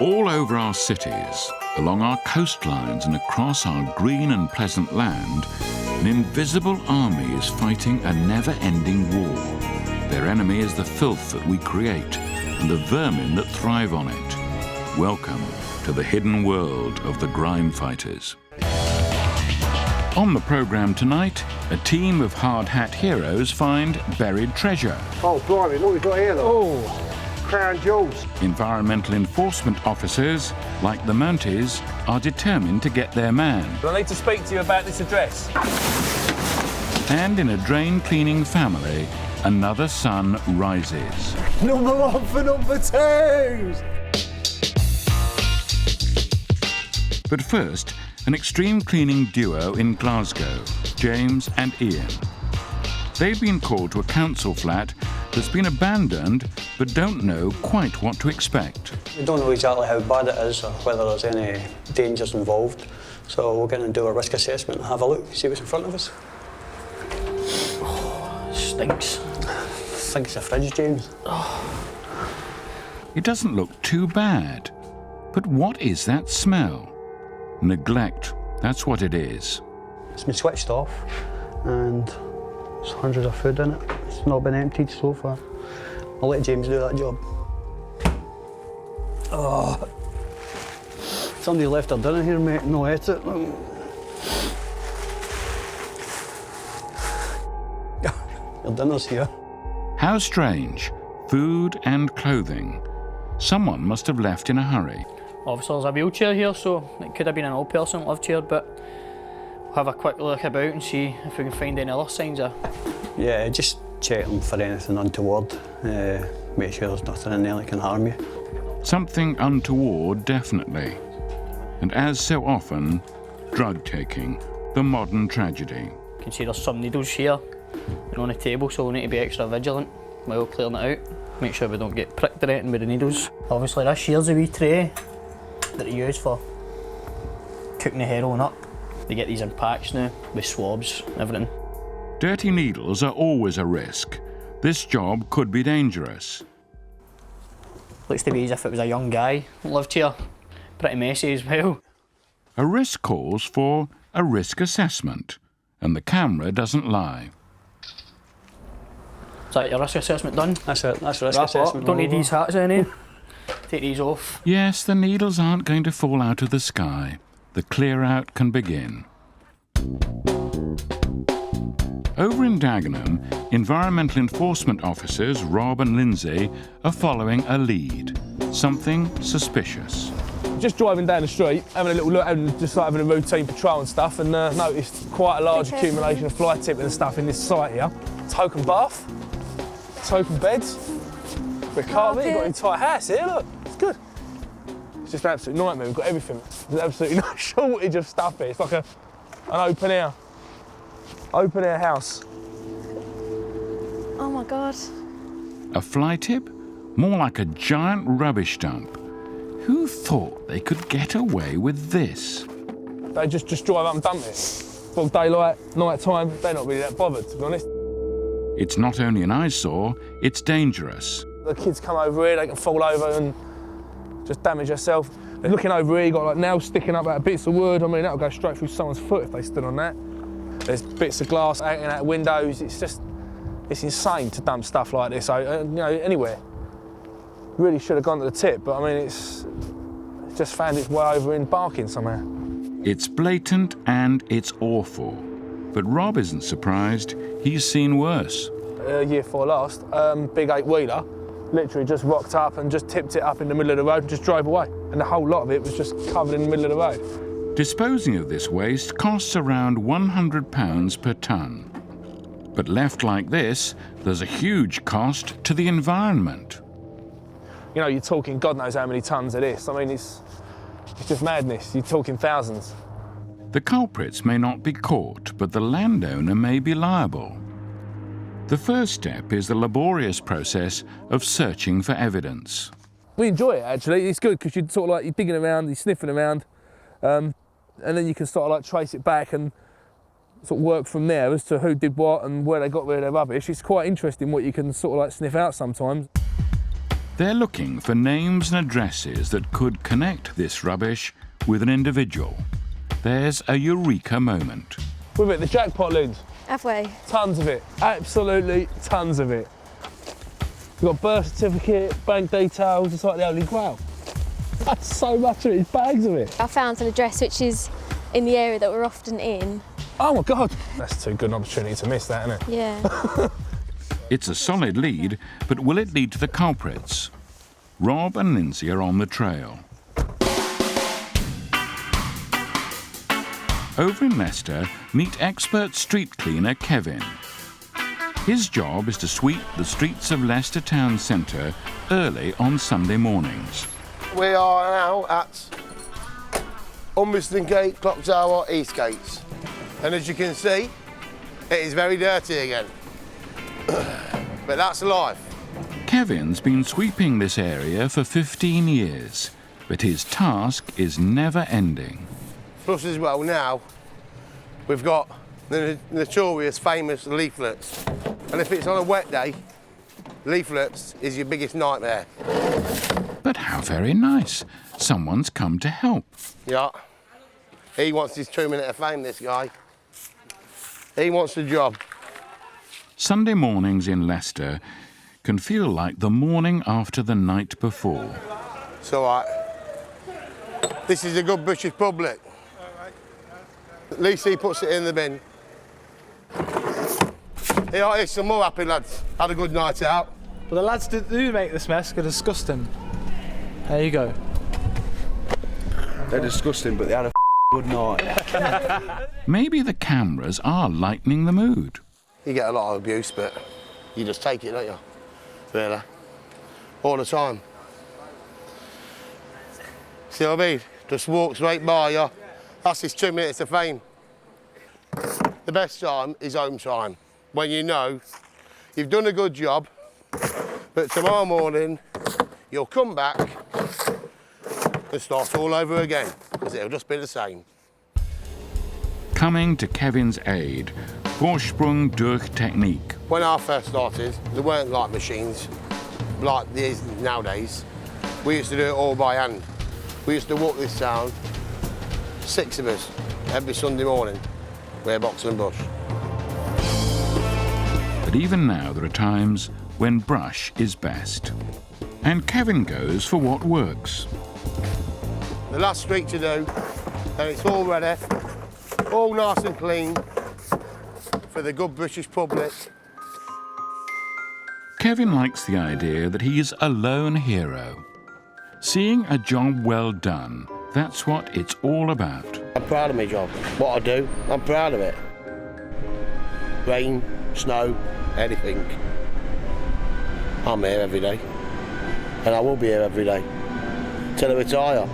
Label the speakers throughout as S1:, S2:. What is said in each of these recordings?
S1: All over our cities, along our coastlines and across our green and pleasant land, an invisible army is fighting a never-ending war. Their enemy is the filth that we create and the vermin that thrive on it. Welcome to the hidden world of the grime fighters. On the programme tonight, a team of hard hat heroes find buried treasure.
S2: Oh, blimey, what have we got here, look? Oh, crown jewels.
S1: Environmental enforcement officers, like the Mounties, are determined to get their man.
S3: I need to speak to you about this address.
S1: And in a drain cleaning family, another son rises.
S2: Number one for number twos!
S1: But first, an extreme cleaning duo in Glasgow, James and Ian. They've been called to a council flat that's been abandoned, but don't know quite what to expect.
S4: We don't know exactly how bad it is or whether there's any dangers involved, so we're going to do a risk assessment and have a look, see what's in front of us.
S5: Oh, it stinks.
S4: I think it's a fridge, James.
S1: It doesn't look too bad, but what is that smell? Neglect, that's what it is.
S4: It's been switched off and there's hundreds of food in it. It's not been emptied so far. I'll let James do that job. Oh, somebody left their dinner here, mate, no ate it. Your dinner's here.
S1: How strange, food and clothing. Someone must have left in a hurry.
S5: Obviously there's a wheelchair here, so it could have been an old person that lived here, but we'll have a quick look about and see if we can find any other signs of...
S4: Yeah, just check them for anything untoward. Make sure there's nothing in there that can harm you.
S1: Something untoward, definitely. And as so often, drug taking, the modern tragedy.
S5: You can see there's some needles here and on the table, so we need to be extra vigilant while clearing it out. Make sure we don't get pricked or anything with the needles. Obviously this here's a wee tray that they use for cooking the heroin up. They get these in packs now with swabs and everything.
S1: Dirty needles are always a risk. This job could be dangerous.
S5: Looks to be as if it was a young guy that lived here. Pretty messy as well.
S1: A risk calls for a risk assessment, and the camera doesn't lie.
S5: Is that your risk assessment done?
S4: That's it, that's risk
S5: Wrap
S4: assessment.
S5: up. Don't need these hats any. Take these off.
S1: Yes, the needles aren't going to fall out of the sky. The clear-out can begin. Over in Dagenham, environmental enforcement officers Rob and Lindsay are following a lead. Something suspicious.
S3: Just driving down the street, having a little look, and just like having a routine patrol and stuff, and noticed quite a large accumulation of fly tipping and stuff in this site here. Token bath, token beds, bit of carpet, you've got an entire house here, look, it's good. It's just an absolute nightmare, we've got everything. There's absolutely no shortage of stuff here. It's like an open air house.
S6: Oh my God.
S1: A fly tip? More like a giant rubbish dump. Who thought they could get away with this?
S3: They just drive up and dump it. Full daylight, night time, they're not really that bothered, to be honest.
S1: It's not only an eyesore, it's dangerous.
S3: The kids come over here, they can fall over and just damage themselves. They're looking over here, you've got like nails sticking up out of bits of wood. I mean, that'll go straight through someone's foot if they stood on that. There's bits of glass hanging out windows. It's insane to dump stuff like this, anywhere. Really should have gone to the tip, but I mean, it's just found its way over in Barking somehow.
S1: It's blatant and it's awful. But Rob isn't surprised. He's seen worse.
S3: Year 4 last, big 8-wheeler, literally just rocked up and just tipped it up in the middle of the road and just drove away. And the whole lot of it was just covered in the middle of the road.
S1: Disposing of this waste costs around £100 per tonne. But left like this, there's a huge cost to the environment.
S3: You know, you're talking God knows how many tonnes of this. I mean, it's just madness. You're talking thousands.
S1: The culprits may not be caught, but the landowner may be liable. The first step is the laborious process of searching for evidence.
S3: We enjoy it, actually. It's good because you're digging around, you're sniffing around, and then you can sort of like trace it back and sort of work from there as to who did what and where they got rid of their rubbish. It's quite interesting what you can sort of like sniff out sometimes.
S1: They're looking for names and addresses that could connect this rubbish with an individual. There's a eureka moment.
S3: We've hit the jackpot, Linz.
S6: Have we?
S3: Tons of it. Absolutely tons of it. We've got birth certificate, bank details, it's like the Holy Grail. That's so much of it, it's bags of it.
S6: I found an address which is in the area that we're often in.
S3: Oh my God. That's too good an opportunity to miss that, isn't it?
S6: Yeah.
S1: It's a solid lead, but will it lead to the culprits? Rob and Lindsay are on the trail. Over in Leicester, meet expert street cleaner Kevin. His job is to sweep the streets of Leicester town centre early on Sunday mornings.
S7: We are now at Umberston Gate, Clock Tower, Eastgates. And as you can see, it is very dirty again. But that's life.
S1: Kevin's been sweeping this area for 15 years, but his task is never ending.
S7: Plus as well now, we've got the notorious famous leaflets. And if it's on a wet day, leaflets is your biggest nightmare.
S1: But how very nice. Someone's come to help.
S7: Yeah. He wants his 2 minute of fame, this guy. He wants the job.
S1: Sunday mornings in Leicester can feel like the morning after the night before.
S7: It's all right. This is a good British public. At least he puts it in the bin. Here, here's some more happy lads. Had a good night out.
S8: But the lads that do make this mess are disgusting. There you go.
S9: They're disgusting, but they had a good night.
S1: Maybe the cameras are lightening the mood.
S7: You get a lot of abuse, but you just take it, don't you? Really. All the time. See what I mean? Just walks right by you. That's his 2 minutes of fame. The best time is home time, when you know you've done a good job, but tomorrow morning you'll come back and start all over again, because it'll just be the same.
S1: Coming to Kevin's aid, Vorsprung durch Technik.
S7: When I first started, there weren't like machines like these nowadays. We used to do it all by hand. We used to walk this town, 6 of us, every Sunday morning, with box and brush.
S1: But even now there are times when brush is best. And Kevin goes for what works.
S7: The last street to do, then it's all ready, all nice and clean for the good British public.
S1: Kevin likes the idea that he's a lone hero. Seeing a job well done, that's what it's all about.
S7: I'm proud of my job. What I do, I'm proud of it. Rain, snow, anything. I'm here every day. And I will be here every day. Till I retire.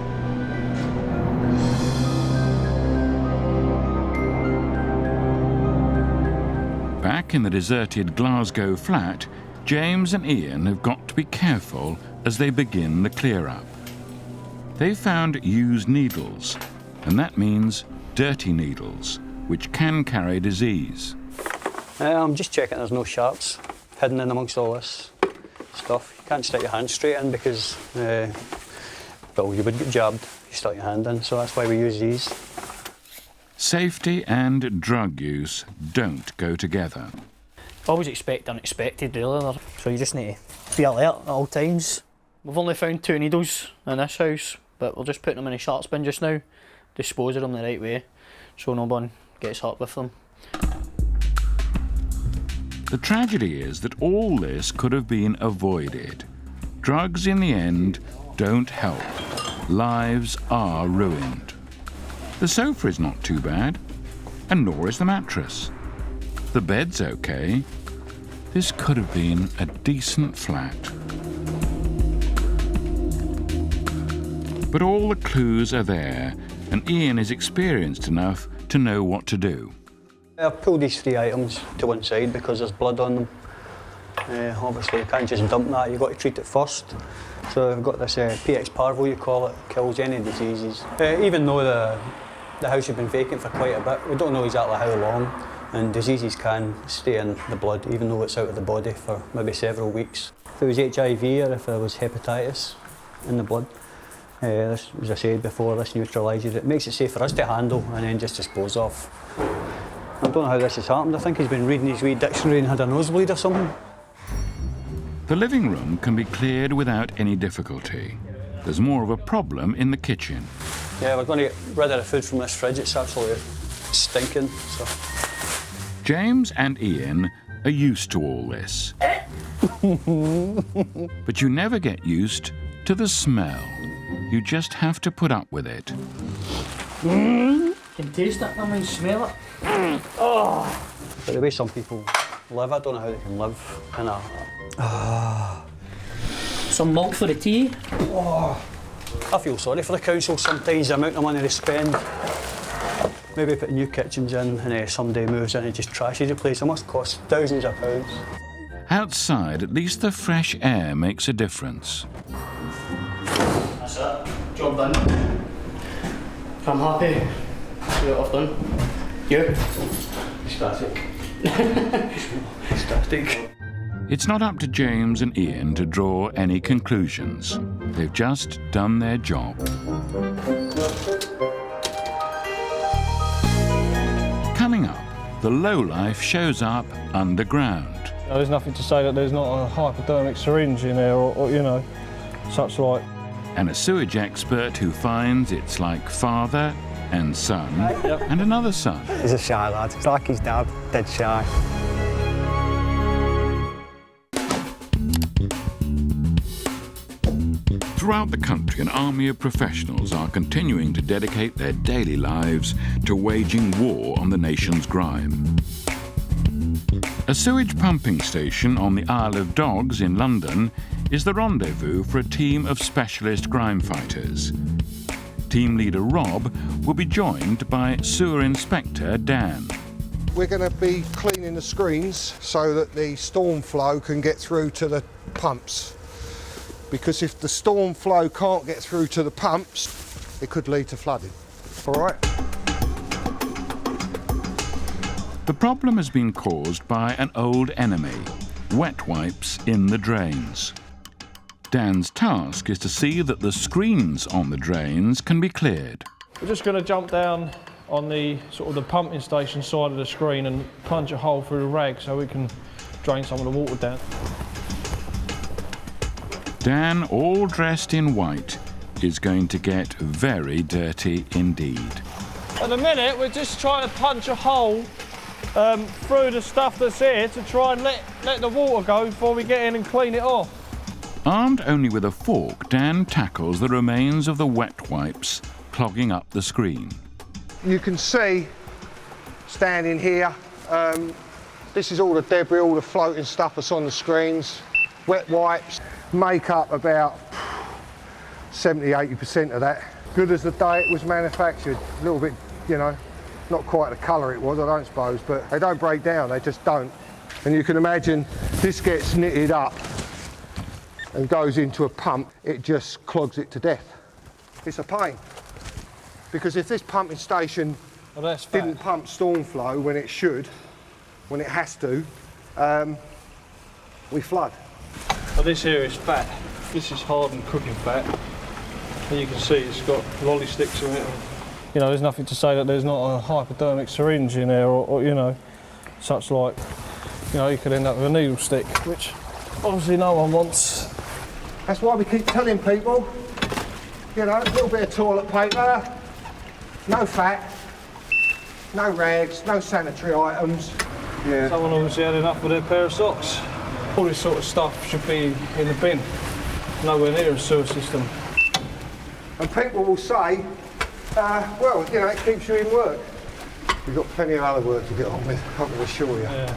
S1: Back in the deserted Glasgow flat, James and Ian have got to be careful as they begin the clear-up. They've found used needles, and that means dirty needles, which can carry disease.
S4: I'm just checking there's no sharps hidden in amongst all this stuff. You can't stick your hand straight in because, well, you would get jabbed if you stuck your hand in, so that's why we use these.
S1: Safety and drug use don't go together.
S5: Always expect unexpected, really. So you just need to be alert at all times. We've only found 2 needles in this house, but we're just putting them in a sharps bin just now, dispose of them the right way, so no one gets hurt with them.
S1: The tragedy is that all this could have been avoided. Drugs, in the end, don't help. Lives are ruined. The sofa is not too bad, and nor is the mattress. The bed's okay. This could have been a decent flat. But all the clues are there, and Ian is experienced enough to know what to do.
S4: I've pulled these 3 items to one side because there's blood on them. Obviously, you can't just dump that, you've got to treat it first. So I've got this PX Parvo, you call it, kills any diseases. Even though the house has been vacant for quite a bit, we don't know exactly how long, and diseases can stay in the blood even though it's out of the body for maybe several weeks. if there was HIV or if there was hepatitis in the blood. This, as I said before, this neutralises it. It makes it safe for us to handle and then just dispose of. I don't know how this has happened. I think he's been reading his wee dictionary and had a nosebleed or something.
S1: The living room can be cleared without any difficulty. There's more of a problem in the kitchen.
S4: Yeah, we're going to get rid of the food from this fridge. It's absolutely stinking. So.
S1: James and Ian are used to all this. But you never get used to the smell. You just have to put up with it.
S5: You can taste it, I mean, smell it.
S4: Oh. But the way some people live, I don't know how they can live in a...
S5: Some milk for the tea.
S4: Oh. I feel sorry for the council sometimes, the amount of money they spend. Maybe put new kitchens in and somebody moves in and just trashes the place. It must cost thousands of pounds.
S1: Outside, at least the fresh air makes a difference.
S5: That's it. Job done. If I'm happy, see what I've done. You?
S4: Static. Static.
S1: It's not up to James and Ian to draw any conclusions. They've just done their job. Coming up, the lowlife shows up underground.
S10: There's nothing to say that there's not a hypodermic syringe in there or you know, such like.
S1: And a sewage expert who finds it's like father and son and another son.
S2: He's a shy lad. He's like his dad, dead shy.
S1: Throughout the country, an army of professionals are continuing to dedicate their daily lives to waging war on the nation's grime. A sewage pumping station on the Isle of Dogs in London is the rendezvous for a team of specialist grime fighters. Team leader Rob will be joined by sewer inspector Dan.
S2: We're going to be cleaning the screens so that the storm flow can get through to the pumps. Because if the storm flow can't get through to the pumps, it could lead to flooding. All right?
S1: The problem has been caused by an old enemy, wet wipes in the drains. Dan's task is to see that the screens on the drains can be cleared.
S10: We're just going to jump down on the sort of the pumping station side of the screen and punch a hole through the rag so we can drain some of the water down.
S1: Dan, all dressed in white, is going to get very dirty indeed.
S10: At the minute, we're just trying to punch a hole through the stuff that's here to try and let the water go before we get in and clean it off.
S1: Armed only with a fork, Dan tackles the remains of the wet wipes clogging up the screen.
S2: You can see, standing here, this is all the debris, all the floating stuff that's on the screens. Wet wipes make up about 70–80% of that. Good as the day it was manufactured. A little bit, you know, not quite the colour it was, I don't suppose, but they don't break down, they just don't. And you can imagine this gets knitted up and goes into a pump, it just clogs it to death. It's a pain. Because if this pumping station didn't pump storm flow when it should, when it has to, we flood.
S10: Well, this here is fat. This is hardened cooking fat. And you can see it's got lolly sticks in it. You know, there's nothing to say that there's not a hypodermic syringe in there or you know, such like, you know, you could end up with a needle stick, which obviously no one wants.
S2: That's why we keep telling people, you know, a little bit of toilet paper, no fat, no rags, no sanitary items. Yeah.
S10: Someone obviously had enough with their pair of socks. All this sort of stuff should be in the bin, nowhere near a sewer system.
S2: And people will say, well, you know, it keeps you in work. We've got plenty of other work to get on with, I can assure you.
S10: Yeah.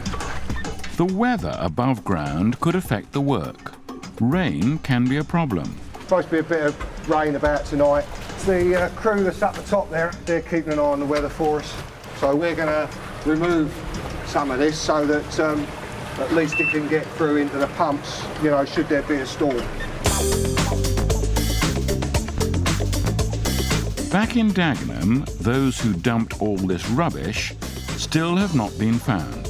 S1: The weather above ground could affect the work. Rain can be a problem.
S2: Supposed to be a bit of rain about tonight. The crew that's up the top there, they're keeping an eye on the weather for us. So we're going to remove some of this so that at least it can get through into the pumps, you know, should there be a storm.
S1: Back in Dagenham, those who dumped all this rubbish still have not been found.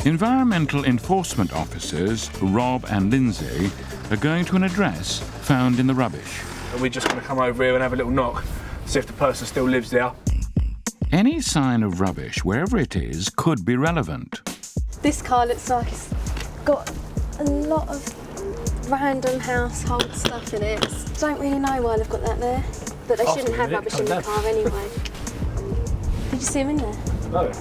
S1: Environmental enforcement officers Rob and Lindsay are going to an address found in the rubbish.
S3: And we're just going to come over here and have a little knock, see if the person still lives there.
S1: Any sign of rubbish, wherever it is, could be relevant.
S6: This car looks like it's got a lot of random household stuff in it. Don't really know why they've got that there, but they shouldn't have rubbish in the car anyway. Did you see him in there?
S3: No.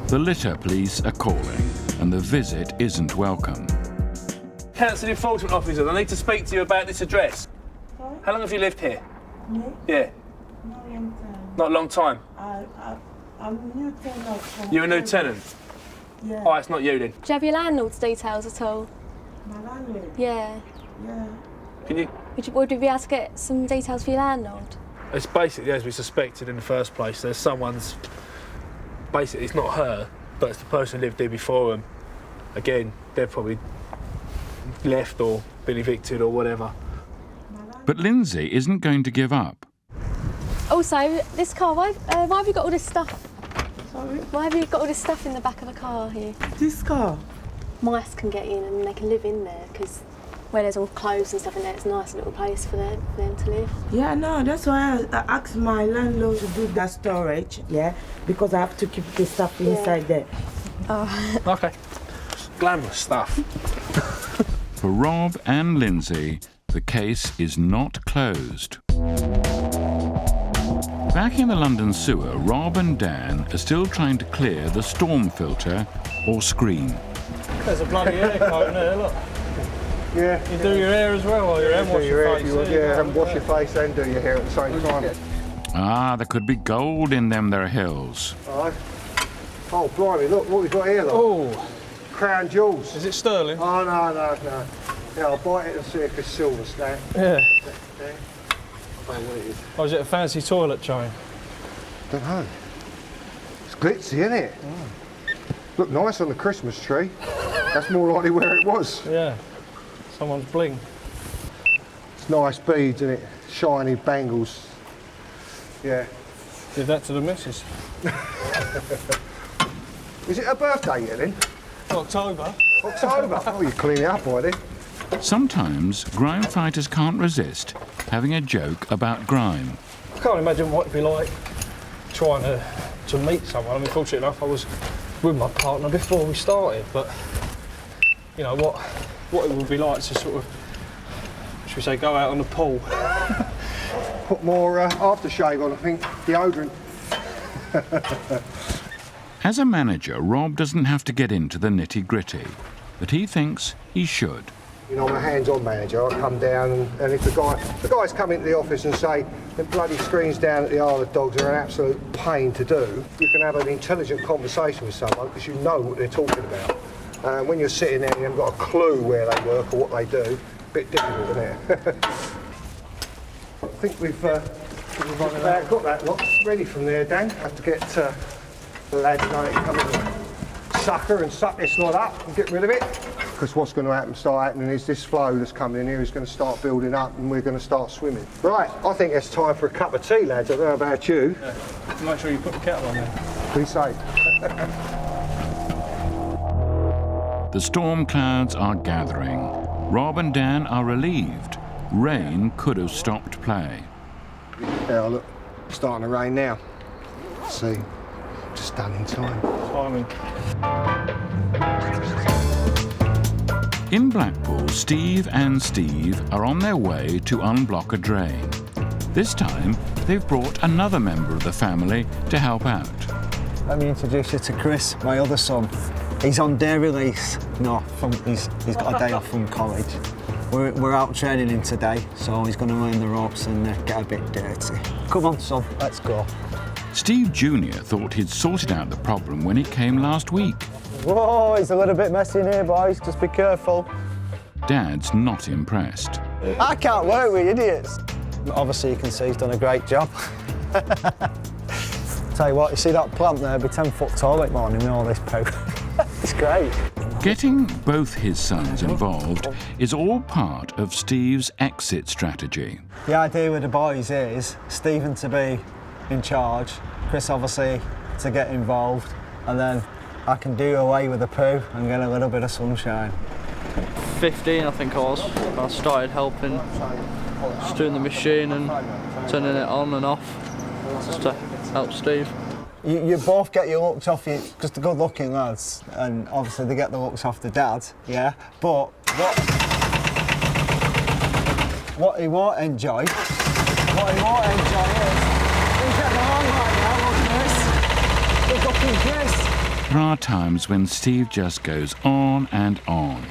S1: The litter police are calling, and the visit isn't welcome.
S3: Council enforcement officers, I need to speak to you about this address.
S11: Sorry?
S3: How long have you lived here?
S11: Me?
S3: Yeah.
S11: Not a long time.
S3: Not a long time.
S11: I'm a new tenant.
S3: You're a new tenant?
S11: Yeah.
S3: Oh, it's not you then.
S6: Do you have your landlord's details at all?
S11: My landlord?
S6: Yeah.
S11: Yeah.
S3: Can you?
S6: Would you be able to get some details for your landlord?
S3: It's basically as we suspected in the first place. There's someone's. Basically, it's not her, but it's the person who lived there before them. Again, they've probably left or been evicted or whatever.
S1: But Lindsay isn't going to give up.
S6: Also, this car, why have you got all this stuff?
S11: Sorry?
S6: Why have you got all this stuff in the back of the car here?
S11: This car?
S6: Mice can get in and they can live in there because where there's all clothes and stuff in there, it's a nice little place for them to live.
S11: Yeah, no, that's why I asked my landlord to do that storage, yeah, because I have to keep the stuff inside there.
S6: Oh.
S3: Okay. Glamorous stuff.
S1: For Rob and Lindsay, the case is not closed. Back in the London sewer, Rob and Dan are still trying to clear the storm filter or screen.
S10: There's a bloody hair coat in there, look.
S2: Yeah.
S10: You do your hair as well, or your hair wash your face.
S2: And wash your face and do your hair at the same time.
S1: Ah, there could be gold in them there hills.
S2: Alright. Oh, blimey, look what we've got here, look.
S10: Oh.
S2: Crown jewels.
S10: Is it sterling?
S2: Oh, no. Yeah, I'll bite it and see if it's silver, Stan.
S10: Yeah.
S2: I don't know what it is.
S10: Or is it a fancy toilet chain?
S2: Don't know. It's glitzy, isn't it? Look nice on the Christmas tree. That's more likely where it was.
S10: Yeah. Someone's bling.
S2: It's nice beads, isn't it? Shiny bangles. Yeah.
S10: Give that to the missus.
S2: Is it her birthday yet then?
S10: October.
S2: October? Oh, you clean it up already.
S1: Sometimes grime fighters can't resist having a joke about grime.
S10: I can't imagine what it'd be like trying to meet someone. I mean, fortunate enough, I was with my partner before we started, but you know what it would be like to sort of, should we say, go out on the pool.
S2: Put more aftershave on, I think, deodorant.
S1: As a manager, Rob doesn't have to get into the nitty-gritty, but he thinks he should.
S2: You know, I'm a hands-on manager. I come down and if the guys come into the office and say the bloody screens down at the Isle of Dogs are an absolute pain to do, you can have an intelligent conversation with someone because you know what they're talking about. When you're sitting there and you haven't got a clue where they work or what they do, a bit difficult, isn't it? I think we've about got that lot ready from there, Dan. Have to get the lads know to come in and sucker and suck this lot up and get rid of it. Because what's going to start happening is this flow that's coming in here is going to start building up and we're going to start swimming. Right, I think it's time for a cup of tea, lads. I don't know about you.
S10: Yeah. Make sure you put the kettle on there.
S2: Be safe.
S1: The storm clouds are gathering. Rob and Dan are relieved. Rain could have stopped play.
S2: Yeah, look, it's starting to rain now. Let's see, just done in time.
S10: Timing.
S1: In Blackpool, Steve and Steve are on their way to unblock a drain. This time, they've brought another member of the family to help out.
S4: Let me introduce you to Chris, my other son. He's on day release. No, he's got a day off from college. We're out training him today, so he's going to learn the ropes and get a bit dirty. Come on, son, let's go.
S1: Steve Jr. thought he'd sorted out the problem when he came last week.
S10: Whoa, it's a little bit messy in here, boys. Just be careful.
S1: Dad's not impressed.
S4: I can't work with idiots. Obviously, you can see he's done a great job. Tell you what, you see that plant there? It'll be 10 foot tall at morning with all this poo. It's great.
S1: Getting both his sons involved is all part of Steve's exit strategy.
S4: The idea with the boys is Stephen to be in charge, Chris obviously to get involved, and then
S12: I can do away with the poo and get a little bit of sunshine.
S13: 15, I think I was. I started helping, just doing the machine and turning it on and off, just to help Steve.
S12: You both get your looks off, because they're good-looking lads, and obviously they get the looks off the dad, yeah? But what he won't enjoy is, he's getting along right now, look at this. Good-looking Chris.
S1: There are times when Steve just goes on and on.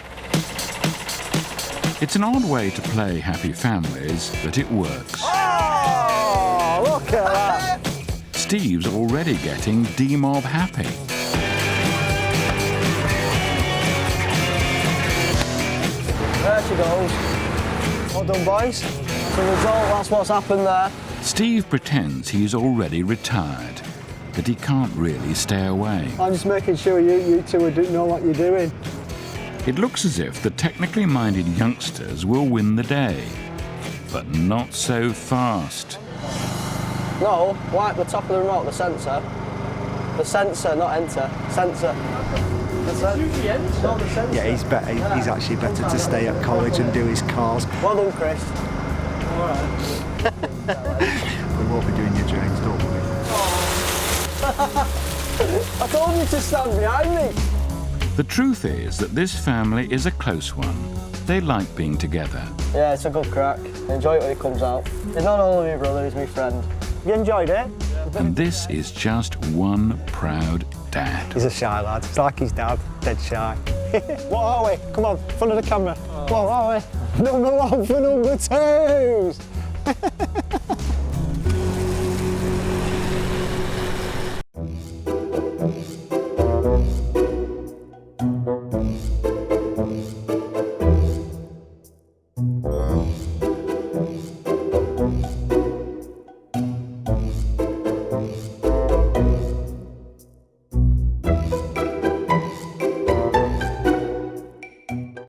S1: It's an odd way to play Happy Families, but it works.
S12: Oh, look at that.
S1: Steve's already getting D-Mob happy.
S12: There she goes. Well done, boys. The result, that's what's happened there.
S1: Steve pretends he's already retired, but he can't really stay away.
S12: I'm just making sure you two know what you're doing.
S1: It looks as if the technically minded youngsters will win the day, but not so fast.
S12: No, wipe the top of the remote, the sensor. The sensor, not enter. Sensor. The sensor. Not the sensor.
S9: Yeah, he's better. He's actually better to stay at college and do his cars.
S12: Well done, Chris.
S9: All right. We won't be doing your drains, don't worry.
S12: I told you to stand behind me.
S1: The truth is that this family is a close one. They like being together.
S12: Yeah, it's a good crack. Enjoy it when it comes out. He's not only my brother, he's my friend. You enjoyed it?
S1: And this is just one proud dad.
S12: He's a shy lad. He's like his dad, dead shy. What are we? Come on, in front of the camera. What are we? Number 1 for number 2s.